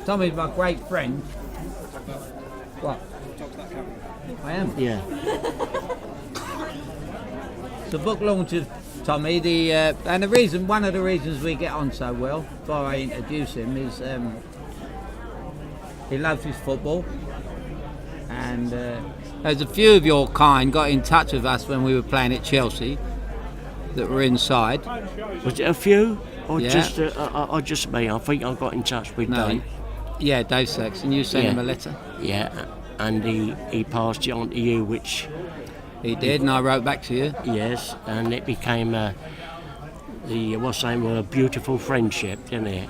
Tommy's my great friend. What? I am. Yeah. The book launches, Tommy. And one of the reasons we get on so well, before I introduce him, is he loves his football. And there's a few of your kind got in touch with us when we were playing at Chelsea that were inside. Was it a few? Or Yeah. just me? I think I got in touch with No, Dave. Yeah, Dave Sexton. You sent Yeah. him a letter. Yeah, and he passed it on to you, which, He did, and I wrote back to you. yes, and it became a beautiful friendship, didn't it?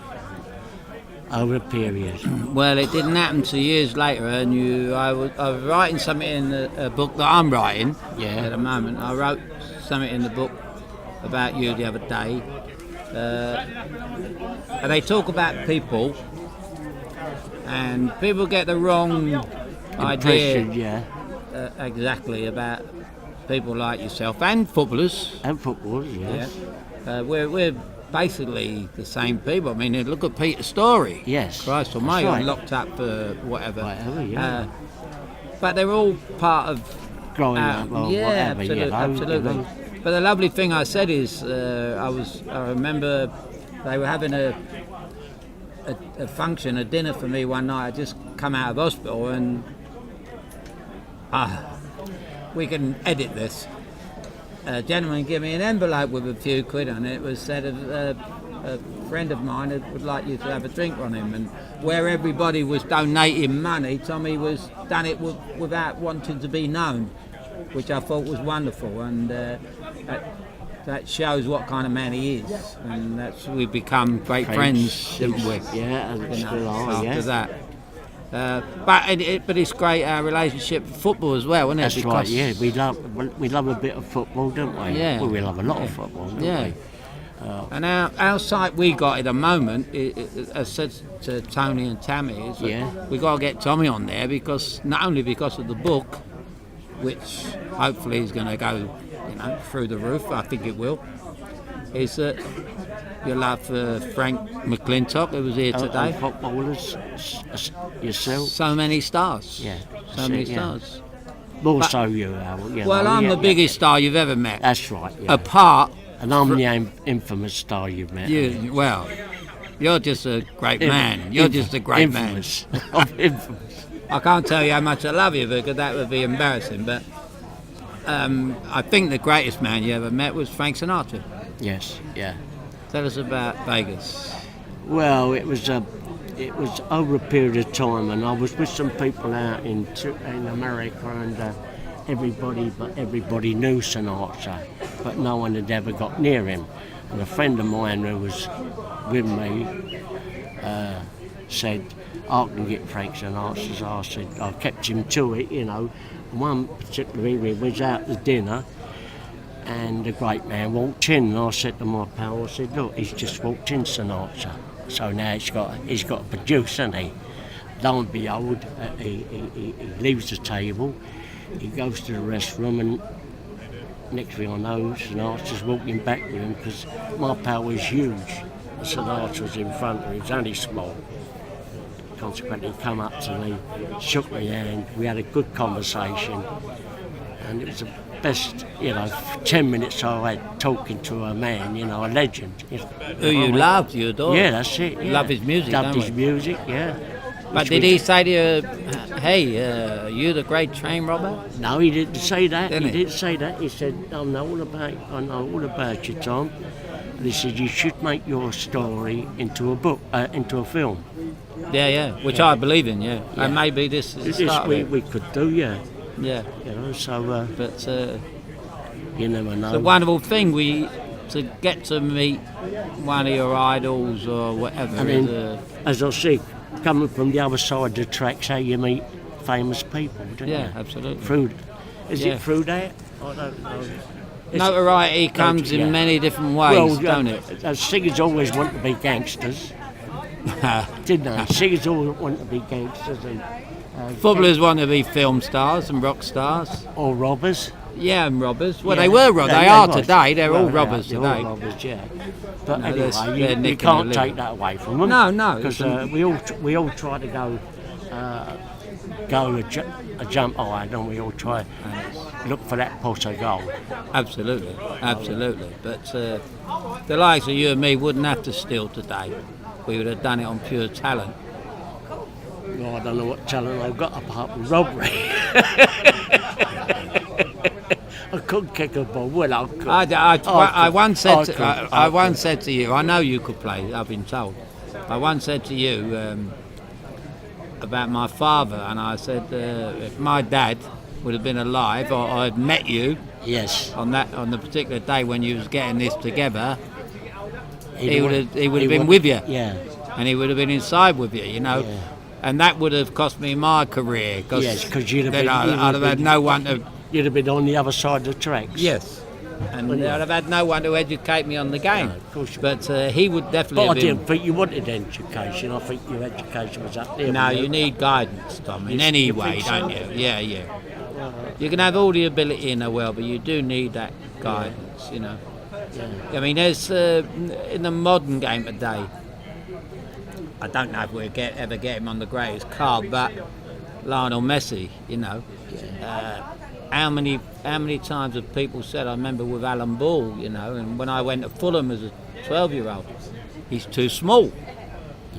Over a period. Well, it didn't happen till years later, and I was writing something in a book that I'm writing Yeah. at the moment. I wrote something in the book about you the other day, and they talk about people, and people get the wrong idea Impression, yeah. exactly about people like yourself and footballers. And football, yes. Yeah. We're basically the same people. I mean, look at Peter Story. Yes. Christ almighty, That's right. locked up for whatever. Whatever, yeah. But they're all part of Growing up or yeah, whatever, absolutely, you know. absolutely. You know. But the lovely thing I said is, I remember they were having a function, a dinner for me one night. I just come out of hospital, and we can edit this. A gentleman gave me an envelope with a few quid on it. It was said a friend of mine would like you to have a drink on him, and where everybody was donating money, Tommy was done it without wanting to be known, which I thought was wonderful, and that shows what kind of man he is, and we've become great friends, didn't we? Yeah, and still are, after yeah. that. But it's great our relationship with football as well, isn't it? That's right, yeah. We love a bit of football, don't we? Yeah. Well, we love a lot of football, don't Yeah. we? And our site we got at the moment, as said to Tony and Tammy, is that Yeah. we got to get Tommy on there, because not only because of the book, which hopefully is going to go, through the roof. I think it will. Is that your love for Frank McClintock, who was here today? And footballers, yourself. So many stars. Yeah. So many yeah. stars. More But- so you, Al. Well, I'm the biggest star you've ever met. That's right, yeah. Apart, And I'm the infamous star you've met. you're just a great man. You're just a great man. Infamous. Infamous. I can't tell you how much I love you, because that would be embarrassing. But I think the greatest man you ever met was Frank Sinatra. Yes, yeah. Tell us about Vegas. Well, it was over a period of time, and I was with some people out in America, and everybody knew Sinatra, but no one had ever got near him. And a friend of mine who was with me said, I can get Frank Sinatra. So I said, I kept him to it, One particular evening we was out to dinner, and the great man walked in, and I said to my pal, I said, look, he's just walked in, Sinatra. So now he's got to produce, hasn't he? Lo and behold, he leaves the table, he goes to the restroom, and next thing I know, Sinatra's walking back with him, because my pal was huge. Sinatra was in front of him, he was only small. Consequently, he come up to me, shook my hand, we had a good conversation, and it was the best, 10 minutes I had talking to a man, a legend. Who you loved, you adored. Yeah, that's it. Yeah. Love his music, Loved don't his we? music, yeah. But did he say to you, hey, you the great train robber? No, he didn't say that. Didn't he? Didn't say that. He said, I know all about you, Tom. And he said, you should make your story into a book, into a film. Yeah, which I believe in, yeah. And maybe this is the This start of it. we could do, yeah. Yeah, So but you never know. it's a wonderful thing to get to meet one of your idols or whatever. I mean, as I see, coming from the other side of the tracks, how you meet famous people, don't you? Absolutely. Is it through that? I don't know. Notoriety comes in many different ways, don't it? Singers always want to be gangsters, didn't they? Singers always want to be gangsters, and Footballers want to be film stars and rock stars. or robbers. Yeah, and robbers. Well, Yeah. they were robbers. Yeah, They yeah, are was. today. They're all Well, robbers they're today. all robbers, yeah. But No, anyway, they're you nicking can't the take living. that away from them. No, Because it's- we all try to go a jump high, and we all try look for that pot of gold. Absolutely, absolutely. But the likes of you and me wouldn't have to steal today. We would have done it on pure talent. Well, I don't know what talent I've got apart from robbery. I couldn't kick a ball. Well, I could. I once said I could. once said to you, I know you could play. I've been told. I once said to you about my father, and I said if my dad would have been alive, or I'd met you Yes. on the particular day when you was getting this together, he He would have been with you, Yeah. and he would have been inside with you, you know. Yeah. And that would have cost me my career, Yes, 'cause you'd have then been- I'd you'd have have had been- no one to. You'd have been on the other side of the tracks. Yes. And Wouldn't you? I'd have had no one to educate me on the game. No, of course you But he would definitely But I have been. didn't think you wanted education. I think your education was up there. No, with you need guidance, Tom, in any you way, think so? don't you? Yeah, yeah. You can have all the ability in the world, but you do need that guidance, you know. Yeah. I mean, there's in the modern game today, I don't know if we'll ever get him on the greatest card, but Lionel Messi, you know. How many times have people said, I remember with Alan Ball, you know, and when I went to Fulham as a 12-year-old, he's too small.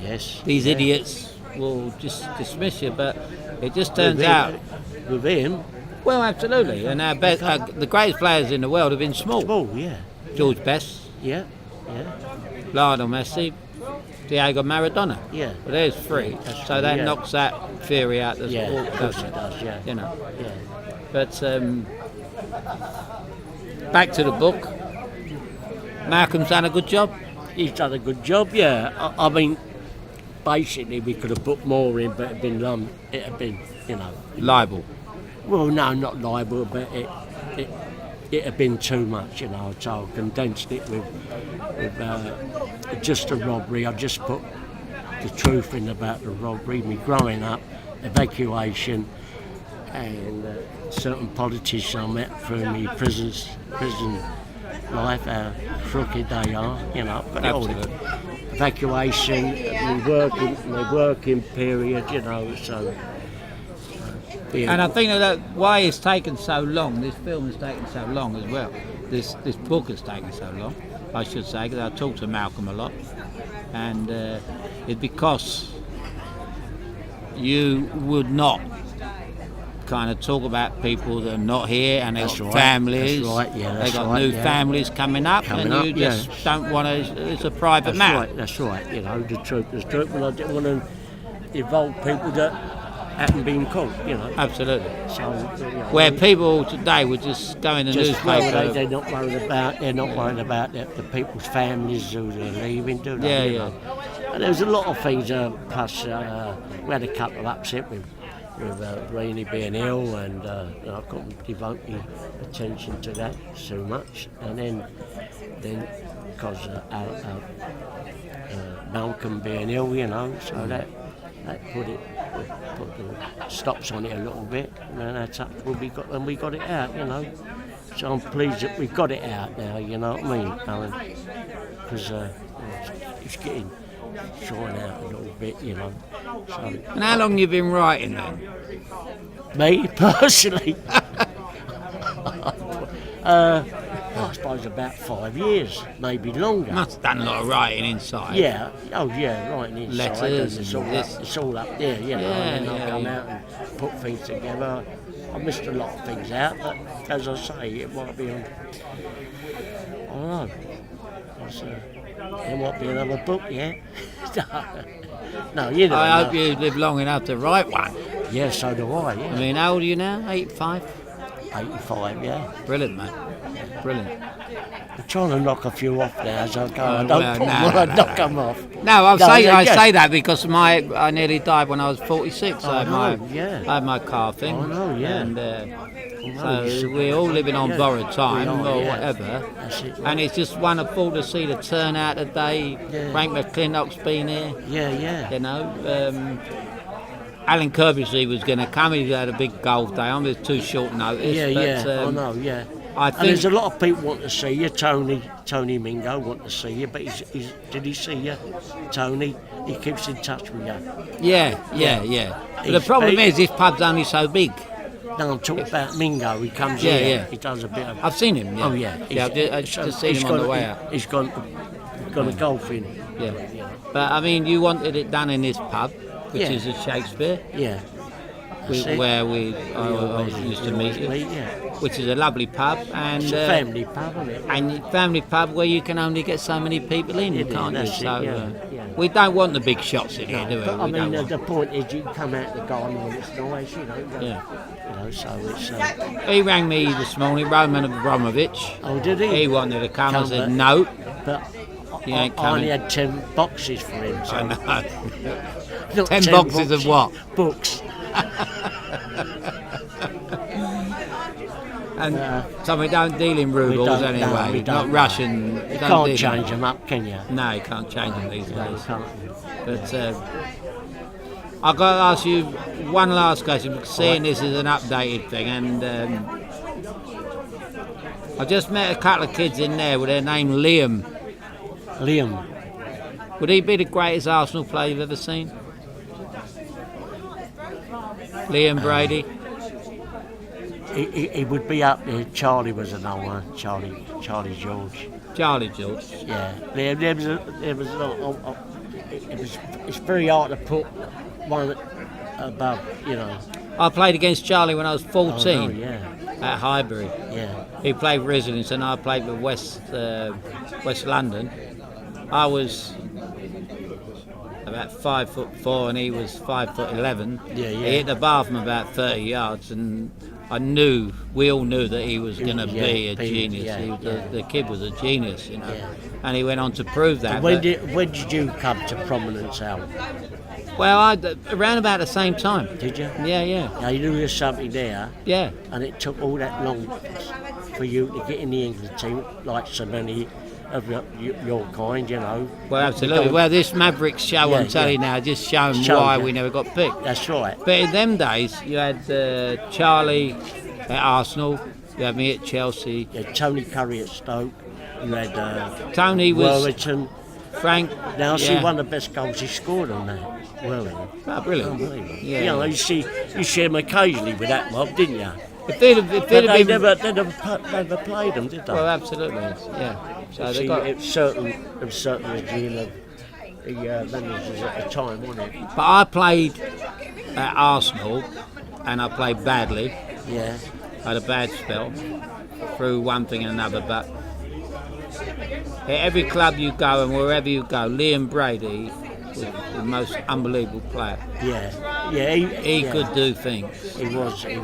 Yes. These yeah. idiots will just dismiss you, but it just With turns him- out, With him, well, absolutely, and the greatest players in the world have been small. small, yeah. George Best, Yeah. Yeah. Lionel Messi, Diego Maradona. Yeah. Well, there's three, That's so true, that yeah. knocks that theory out the Yeah, sport, of course doesn't it does, yeah. You know. Yeah. But back to the book. Malcolm's done a good job. He's done a good job, yeah. I mean, basically we could have put more in, but it'd have been, you know. Libel. Well, no, not libel, but it had been too much, you know. So I condensed it with just a robbery. I just put the truth in about the robbery, me growing up, evacuation, and certain politicians I met through me prison life, how crooked they are, you know. But Absolutely. evacuation, my working period, you know. So. Yeah. And I think that why it's taken so long, this film has taken so long as well. This book has taken so long, I should say, because I talk to Malcolm a lot. And it's because you would not kind of talk about people that are not here and they've That's got right, families. that's right, yeah, they've that's got right, new yeah. families coming up, and Coming you up, just yeah. don't want to, it's a private matter. That's right, you know, the truth is truth, and I didn't want to involve people that haven't been caught, you know. Absolutely. So, you know, Where people today would just go in the just newspaper. they're not worried about the people's families who they're leaving, do they? Yeah, you know? And there's a lot of things, plus we had a couple of upset with Rainey being ill, and I couldn't devote any attention to that so much. And then because Malcolm being ill, you know, so that put the stops on it a little bit, and that's up. Well, we got it out, you know. So I'm pleased that we got it out now, you know what I mean, Alan? Because it's getting drawn out a little bit, you know. So, And how long you been writing then? me personally, I suppose about 5 years, maybe longer. Must have done a lot of writing inside. Yeah, oh yeah, right inside. Letters and and this. it's all up there, you know. Yeah, and I yeah, come yeah. out and put things together. I missed a lot of things out, but as I say, it might be on. I don't know. There might be another book, yeah. No, you know. I hope you live long enough to write one. Yeah, so do I. Yeah. I mean, how old are you now? 85? 85, yeah. Brilliant, mate. Brilliant. I'm trying to knock a few off now as I go. I don't well, put them on, I knock them off. No, I yeah. say that because I nearly died when I was 46. I know, I yeah. had my car thing. I know, yeah. And so we're all living on Yeah. borrowed time We are, or yeah. whatever. That's it, And it's just wonderful to see the turnout today. Yeah. Frank McClintock's been here, Yeah, yeah. you know. Alan Kirbysley was going to come. He had a big golf day on. It was too short notice. Yeah, but, I know, yeah. I And think there's a lot of people want to see you. Tony Mingo want to see you, but did he see you? Tony, he keeps in touch with you. yeah. But the problem is, this pub's only so big. No, I'm talking about Mingo. He comes Yeah, here. yeah. He does a bit of. I've seen him. Yeah. Oh yeah. I just seen him on the way out. He's gone to golfing. Yeah. But I mean, you wanted it done in this pub, which Yeah. is at Shakespeare, Yeah. where I used to meet you, Yeah. which is a lovely pub, and It's a family pub, isn't it? and family pub where you can only get so many people in, It is, can't you? that's it, So yeah. we don't want the big shots in here, do we? But I We mean, don't want- the point is, you come out the garden when it's nice, you know. Yeah. You know, so it's. He rang me this morning, Roman Abramovich. Oh, did he? He wanted to come. I Come, said but- no. But You I ain't only coming. had 10 boxes for him. So I know. not 10 boxes of what? Books. And so we don't deal in rubles don't, no, anyway. we Not don't. Russian. You don't can't deal- change them up, can you? No, you can't change them these No, you days. can't. But I've got to ask you one last question, because seeing this is an updated thing, and I just met a couple of kids in there with their name Liam. Liam. Would he be the greatest Arsenal player you've ever seen? Liam Brady? He would be up there. Charlie was another one. Charlie George. Charlie George. Yeah. It's very hard to put one above, you know. I played against Charlie when I was 14 Oh, no, yeah. at Highbury. Yeah. He played for Islington, I played for West London. I was about 5'4" and he was 5'11". Yeah, yeah. He hit the bar from about 30 yards, and we all knew that he was going to be a genius. yeah, He was yeah. The kid was a genius, you know. Yeah. And he went on to prove that. When but- did you come to prominence, Al? well, around about the same time. Did you? Yeah. Now you knew there was something there, Yeah. and it took all that long for you to get in the England team, like so many of your kind, you know. Well, absolutely. Well, this Mavericks show Yeah, on telly yeah. now just showing Shows, why yeah. we never got picked. That's right. But in them days, you had Charlie at Arsenal, you had me at Chelsea. You had Tony Curry at Stoke. You had Tony was Wellington. Frank. Now I see yeah. one of the best goals he scored on that. Wellington. Oh, brilliant. Unbelievable. Yeah. You know, you see him occasionally with that mob, didn't you? If they'd have But been, they never played them, did they? well, absolutely, yeah. So See, they got. it was certainly a regime of the managers at the time, wasn't it? But I played at Arsenal, and I played badly. Yeah. I had a bad spell through one thing and another. But at every club you go and wherever you go, Liam Brady was the most unbelievable player. Yeah. He yeah. could do things. He was good, you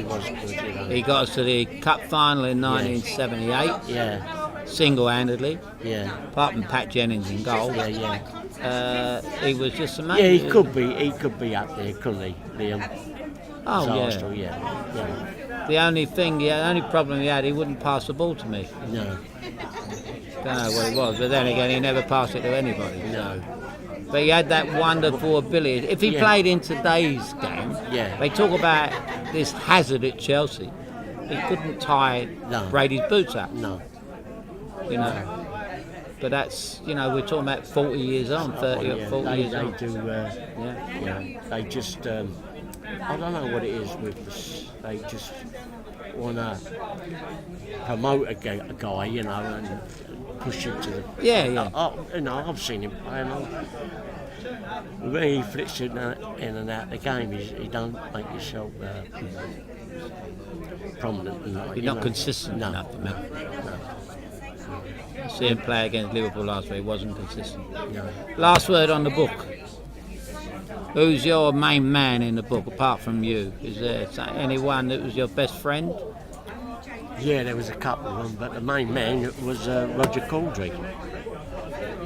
know. He got us to the cup final in 1978, Yeah. single-handedly, Yeah. apart from Pat Jennings in goal. Yeah. He was just Yeah, amazing. he could be up there, couldn't he, Liam? Oh, yeah. Arsenal, yeah. The only problem he had, he wouldn't pass the ball to me. No. Don't know what it was, but then again, he never passed it to anybody. No. But he had that wonderful ability. If he Yeah. played in today's game, Yeah. they talk about this hazard at Chelsea. He couldn't tie No. Brady's boots up, No. you know. But that's, we're talking about 40 years on, 30 or 40 years on. They do, Yeah. they just, I don't know what it is with this. They just want to promote a guy, and push him to the. Yeah. I've seen him play, and when he flicks in and out the game, he don't make himself prominent enough. He's not consistent No. enough. No. See him play against Liverpool last week, he wasn't consistent. No. Last word on the book. Who's your main man in the book, apart from you? Is there anyone that was your best friend? Yeah, there was a couple of them, but the main man was Roger Caldry,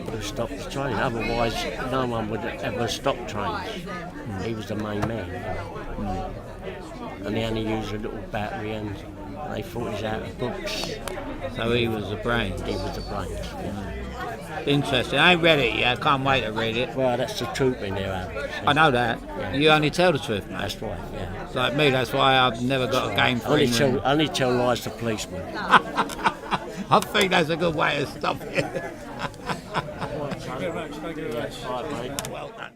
who stopped the train. Otherwise, no one would ever stop trains. He was the main man. And he only used a little battery, and they thought he's out of books. So he was the brains. He was the brains. Yeah. Interesting. I ain't read it yet. I can't wait to read it. Well, that's the truth in there, Al. I know that. Yeah. You only tell the truth, mate. That's right, yeah. It's like me, that's why I've never got a game for him. Only tell lies to policemen. I think that's a good way to stop it. Thank you very much. Well done.